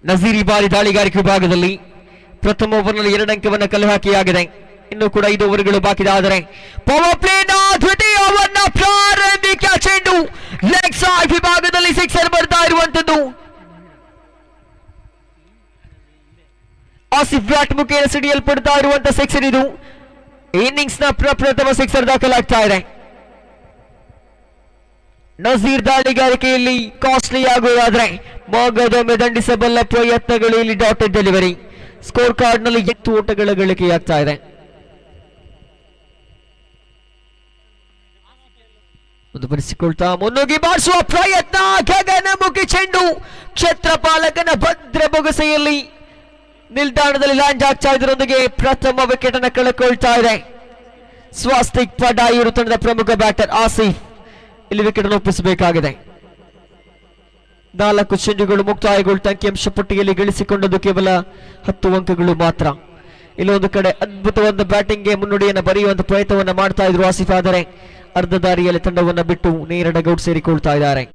ನಜೀರ್ ಈ ಬಾರಿ ದಾಳಿಗಾರಿಕೆ ವಿಭಾಗದಲ್ಲಿ ಪ್ರಥಮ ಓವರ್ನಲ್ಲಿ 2 ಅಂಕವನ್ನು ಕಲೆ ಹಾಕಿಯಾಗಿದೆ. ಇನ್ನು ಕೂಡ 5 ಓವರ್ಗಳು ಬಾಕಿ ಆದರೆ ಪವರ್ ಪ್ಲೇನ ದ್ವಿತೀಯ ಓವರ್ನ ಪ್ರಾರಂಭಿಕ ಚೆಂಡು ಲೆಗ್ ಸೈಡ್ ವಿಭಾಗದಲ್ಲಿ ಸಿಕ್ಸರ್ ಬರ್ತಾ ಇರುವಂತದ್ದು. ಆಸಿಫ್ ಬ್ಯಾಟ್ ಮುಖೇನ ಸಿಡಿಯಲ್ಪಡ್ತಾ ಇರುವಂತಹ ಸಿಕ್ಸರ್ ಇದು. ಇನ್ನಿಂಗ್ಸ್ ನ ಪ್ರಪ್ರಥಮ ಸಿಕ್ಸರ್ ದಾಖಲಾಗ್ತಾ ಇದೆ. ನಜೀರ್ ದಾಳಿಗಾರಿಕೆಯಲ್ಲಿ ಕಾಸ್ಟ್ಲಿ ಆಗುವುದಾದ್ರೆ ಮಗದೊಮ್ಮೆ ದಂಡಿಸಬಲ್ಲ ಪ್ರಯತ್ನಗಳು ಇಲ್ಲಿ ಡಾಟೆಡ್ ಡೆಲಿವರಿ. ಸ್ಕೋರ್ ಕಾರ್ಡ್ ನಲ್ಲಿ 8 ಓಟಗಳ ಗಳಿಕೆಯಾಗ್ತಾ ಇದೆ. ಮುಂದುವರಿಸಿಕೊಳ್ತಾ ಮುನ್ನುಗ್ಗಿ ಬಾರಿಸುವ ಪ್ರಯತ್ನ, ಗಗನಮುಖಿ ಚೆಂಡು ಕ್ಷೇತ್ರಪಾಲಕನ ಭದ್ರ ಬೊಗಸೆಯಲ್ಲಿ ನಿಲ್ದಾಣದಲ್ಲಿ ಲ್ಯಾಂಡ್ ಆಗ್ತಾ ಇದರೊಂದಿಗೆ ಪ್ರಥಮ ವಿಕೆಟ್ ಅನ್ನು ಕಳೆದುಕೊಳ್ತಾ ಇದೆ. ಸ್ವಾಸ್ತಿಕ್ ಪಡಾಯೂರು ತಂಡದ ಪ್ರಮುಖ ಬ್ಯಾಟರ್ ಆಸಿಫ್ ಇಲ್ಲಿ ವಿಕೆಟ್ ಅನ್ನು ಒಪ್ಪಿಸಬೇಕಾಗಿದೆ. 4 ಚೆಂಡುಗಳು ಮುಕ್ತಾಯಗೊಳ್ತಾ ಅಂಕಿಅಂಶ ಪಟ್ಟಿಯಲ್ಲಿ ಗಳಿಸಿಕೊಂಡದ್ದು ಕೇವಲ 10 ಅಂಕಗಳು ಮಾತ್ರ. ಇಲ್ಲೊಂದು ಕಡೆ ಅದ್ಭುತವಾದ ಬ್ಯಾಟಿಂಗ್ಗೆ ಮುನ್ನುಡಿಯನ್ನು ಬರೆಯುವಂತ ಪ್ರಯತ್ನವನ್ನ ಮಾಡ್ತಾ ಇದ್ರು ಆಸಿಫ್, ಆದರೆ ಅರ್ಧ ದಾರಿಯಲ್ಲಿ ತಂಡವನ್ನು ಬಿಟ್ಟು ನೇರ ಡಗೌಟ್ ಸೇರಿಕೊಳ್ತಾ ಇದ್ದಾರೆ.